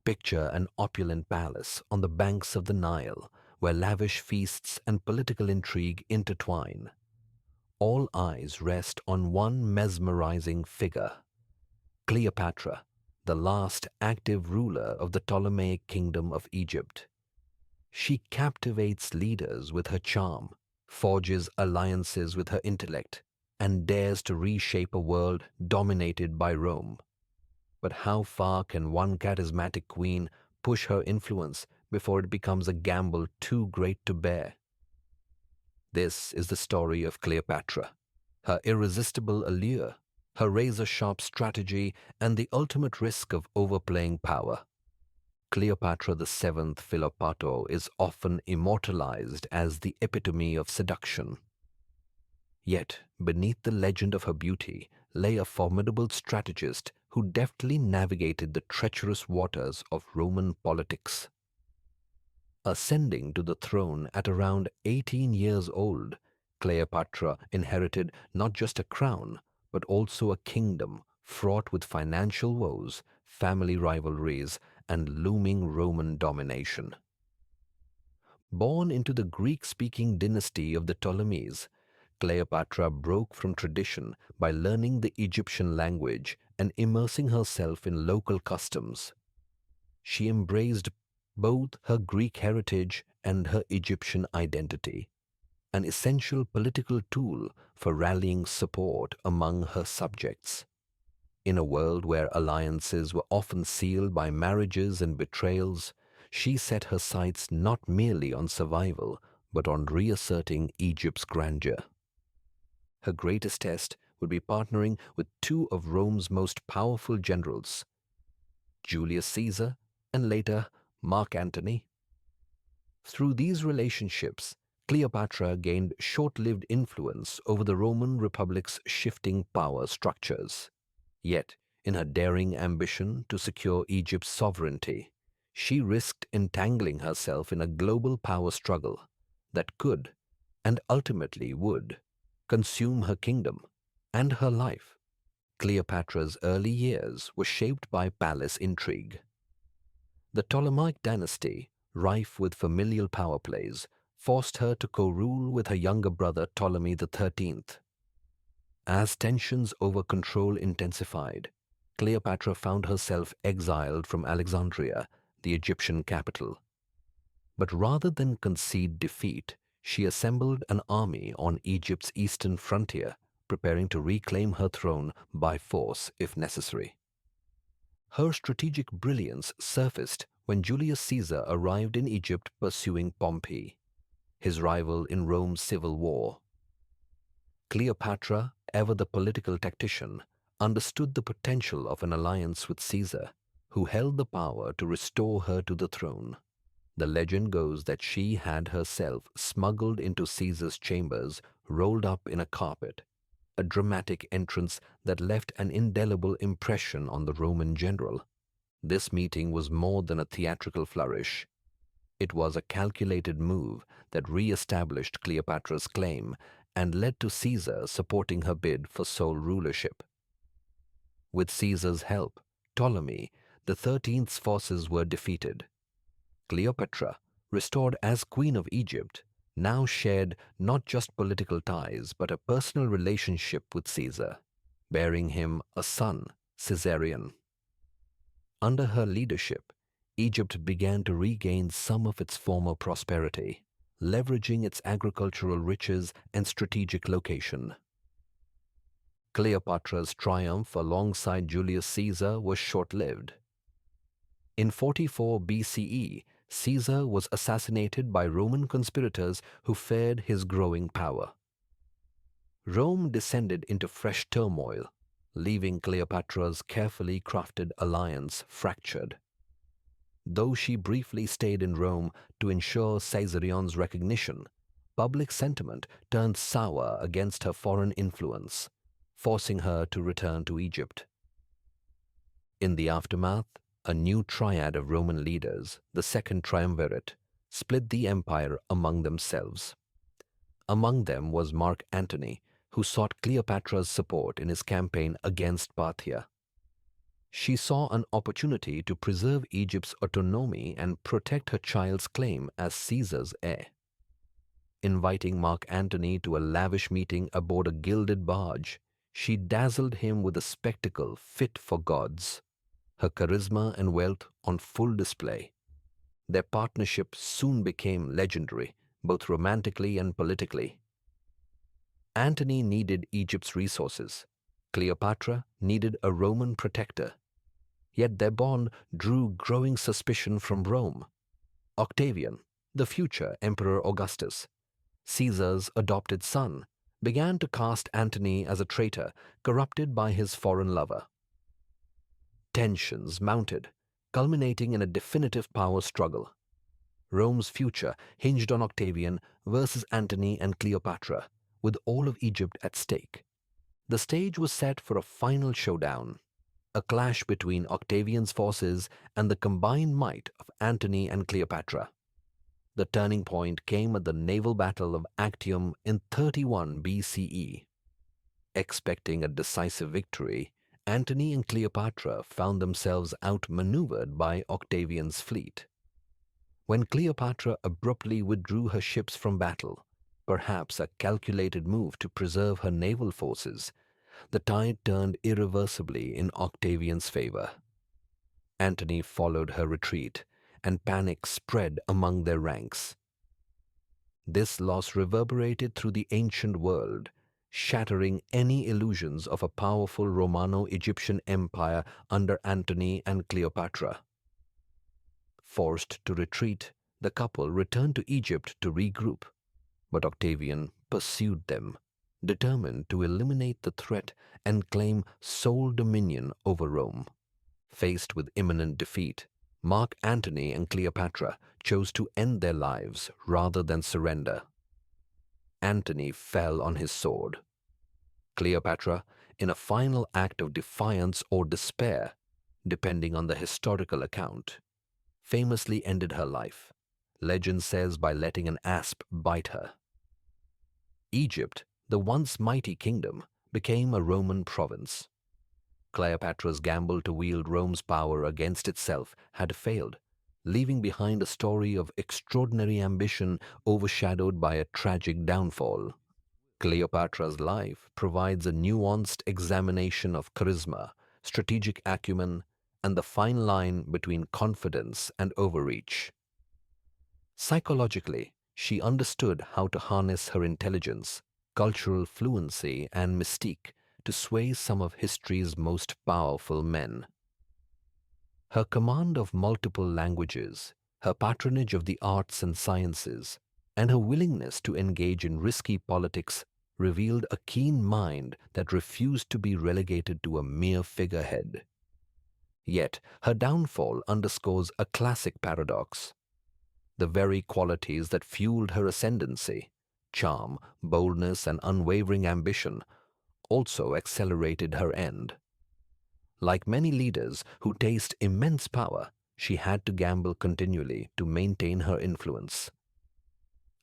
Picture an opulent palace on the banks of the Nile, where lavish feasts and political intrigue intertwine. All eyes rest on one mesmerizing figure, Cleopatra, the last active ruler of the Ptolemaic kingdom of Egypt. She captivates leaders with her charm, forges alliances with her intellect, and dares to reshape a world dominated by Rome. But how far can one charismatic queen push her influence before it becomes a gamble too great to bear? This is the story of Cleopatra, her irresistible allure, her razor-sharp strategy, and the ultimate risk of overplaying power. Cleopatra the Seventh Philopato is often immortalized as the epitome of seduction. Yet, beneath the legend of her beauty lay a formidable strategist who deftly navigated the treacherous waters of Roman politics. Ascending to the throne at around 18 years old, Cleopatra inherited not just a crown, but also a kingdom fraught with financial woes, family rivalries, and looming Roman domination. Born into the Greek-speaking dynasty of the Ptolemies, Cleopatra broke from tradition by learning the Egyptian language and immersing herself in local customs. She embraced both her Greek heritage and her Egyptian identity, an essential political tool for rallying support among her subjects. In a world where alliances were often sealed by marriages and betrayals, she set her sights not merely on survival, but on reasserting Egypt's grandeur. Her greatest test would be partnering with two of Rome's most powerful generals, Julius Caesar and later Mark Antony. Through these relationships, Cleopatra gained short-lived influence over the Roman Republic's shifting power structures. Yet, in her daring ambition to secure Egypt's sovereignty, she risked entangling herself in a global power struggle that could, and ultimately would, consume her kingdom and her life. Cleopatra's early years were shaped by palace intrigue. The Ptolemaic dynasty, rife with familial power plays, forced her to co-rule with her younger brother Ptolemy XIII. As tensions over control intensified, Cleopatra found herself exiled from Alexandria, the Egyptian capital. But rather than concede defeat, she assembled an army on Egypt's eastern frontier, preparing to reclaim her throne by force if necessary. Her strategic brilliance surfaced when Julius Caesar arrived in Egypt pursuing Pompey, his rival in Rome's civil war. Cleopatra, ever the political tactician, understood the potential of an alliance with Caesar, who held the power to restore her to the throne. The legend goes that she had herself smuggled into Caesar's chambers, rolled up in a carpet, a dramatic entrance that left an indelible impression on the Roman general. This meeting was more than a theatrical flourish. It was a calculated move that re-established Cleopatra's claim and led to Caesar supporting her bid for sole rulership. With Caesar's help, Ptolemy XIII's forces were defeated. Cleopatra, restored as Queen of Egypt, now shared not just political ties but a personal relationship with Caesar, bearing him a son, Caesarion. Under her leadership, Egypt began to regain some of its former prosperity, leveraging its agricultural riches and strategic location. Cleopatra's triumph alongside Julius Caesar was short-lived. In 44 BCE, Caesar was assassinated by Roman conspirators who feared his growing power. Rome descended into fresh turmoil, leaving Cleopatra's carefully crafted alliance fractured. Though she briefly stayed in Rome to ensure Caesarion's recognition, public sentiment turned sour against her foreign influence, forcing her to return to Egypt. In the aftermath, a new triad of Roman leaders, the Second Triumvirate, split the empire among themselves. Among them was Mark Antony, who sought Cleopatra's support in his campaign against Parthia. She saw an opportunity to preserve Egypt's autonomy and protect her child's claim as Caesar's heir. Inviting Mark Antony to a lavish meeting aboard a gilded barge, she dazzled him with a spectacle fit for gods, her charisma and wealth on full display. Their partnership soon became legendary, both romantically and politically. Antony needed Egypt's resources. Cleopatra needed a Roman protector. Yet their bond drew growing suspicion from Rome. Octavian, the future Emperor Augustus, Caesar's adopted son, began to cast Antony as a traitor, corrupted by his foreign lover. Tensions mounted, culminating in a definitive power struggle. Rome's future hinged on Octavian versus Antony and Cleopatra, with all of Egypt at stake. The stage was set for a final showdown, a clash between Octavian's forces and the combined might of Antony and Cleopatra. The turning point came at the naval battle of Actium in 31 BCE. Expecting a decisive victory, Antony and Cleopatra found themselves outmaneuvered by Octavian's fleet. When Cleopatra abruptly withdrew her ships from battle, perhaps a calculated move to preserve her naval forces, the tide turned irreversibly in Octavian's favor. Antony followed her retreat, and panic spread among their ranks. This loss reverberated through the ancient world, shattering any illusions of a powerful Romano-Egyptian empire under Antony and Cleopatra. Forced to retreat, the couple returned to Egypt to regroup, but Octavian pursued them, determined to eliminate the threat and claim sole dominion over Rome. Faced with imminent defeat, Mark Antony and Cleopatra chose to end their lives rather than surrender. Antony fell on his sword. Cleopatra, in a final act of defiance or despair, depending on the historical account, famously ended her life. Legend says by letting an asp bite her. Egypt, the once mighty kingdom, became a Roman province. Cleopatra's gamble to wield Rome's power against itself had failed, leaving behind a story of extraordinary ambition overshadowed by a tragic downfall. Cleopatra's life provides a nuanced examination of charisma, strategic acumen, and the fine line between confidence and overreach. Psychologically, she understood how to harness her intelligence, cultural fluency, and mystique to sway some of history's most powerful men. Her command of multiple languages, her patronage of the arts and sciences, and her willingness to engage in risky politics revealed a keen mind that refused to be relegated to a mere figurehead. Yet, her downfall underscores a classic paradox. The very qualities that fueled her ascendancy, charm, boldness, and unwavering ambition, also accelerated her end. Like many leaders who taste immense power, she had to gamble continually to maintain her influence.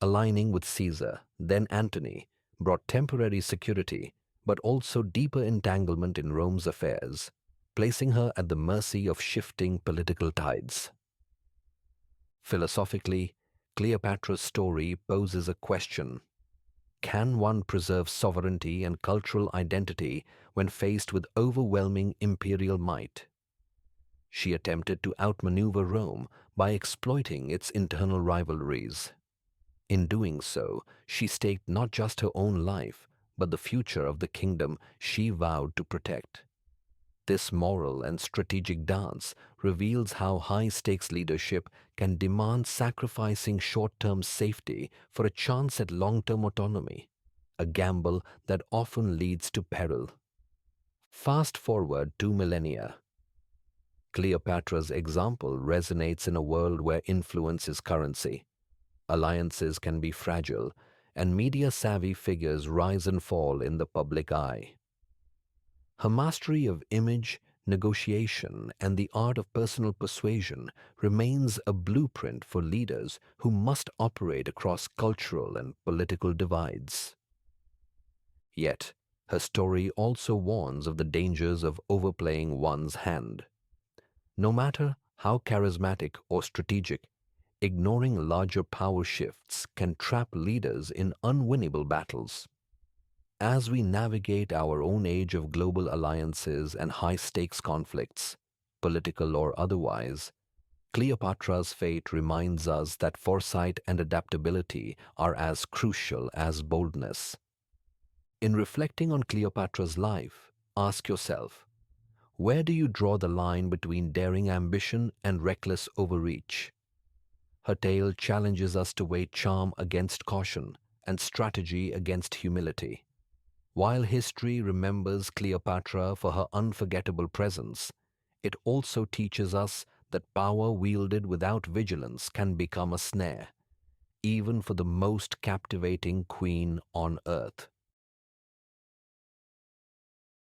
Aligning with Caesar, then Antony, brought temporary security, but also deeper entanglement in Rome's affairs, placing her at the mercy of shifting political tides. Philosophically, Cleopatra's story poses a question. Can one preserve sovereignty and cultural identity when faced with overwhelming imperial might? She attempted to outmaneuver Rome by exploiting its internal rivalries. In doing so, she staked not just her own life, but the future of the kingdom she vowed to protect. This moral and strategic dance reveals how high-stakes leadership can demand sacrificing short-term safety for a chance at long-term autonomy, a gamble that often leads to peril. Fast forward 2 millennia. Cleopatra's example resonates in a world where influence is currency. Alliances can be fragile, and media-savvy figures rise and fall in the public eye. Her mastery of image, negotiation, and the art of personal persuasion remains a blueprint for leaders who must operate across cultural and political divides. Yet, Her story also warns of the dangers of overplaying one's hand. No matter how charismatic or strategic, ignoring larger power shifts can trap leaders in unwinnable battles. As we navigate our own age of global alliances and high-stakes conflicts, political or otherwise, Cleopatra's fate reminds us that foresight and adaptability are as crucial as boldness. In reflecting on Cleopatra's life, ask yourself, where do you draw the line between daring ambition and reckless overreach? Her tale challenges us to weigh charm against caution and strategy against humility. While history remembers Cleopatra for her unforgettable presence, it also teaches us that power wielded without vigilance can become a snare, even for the most captivating queen on earth.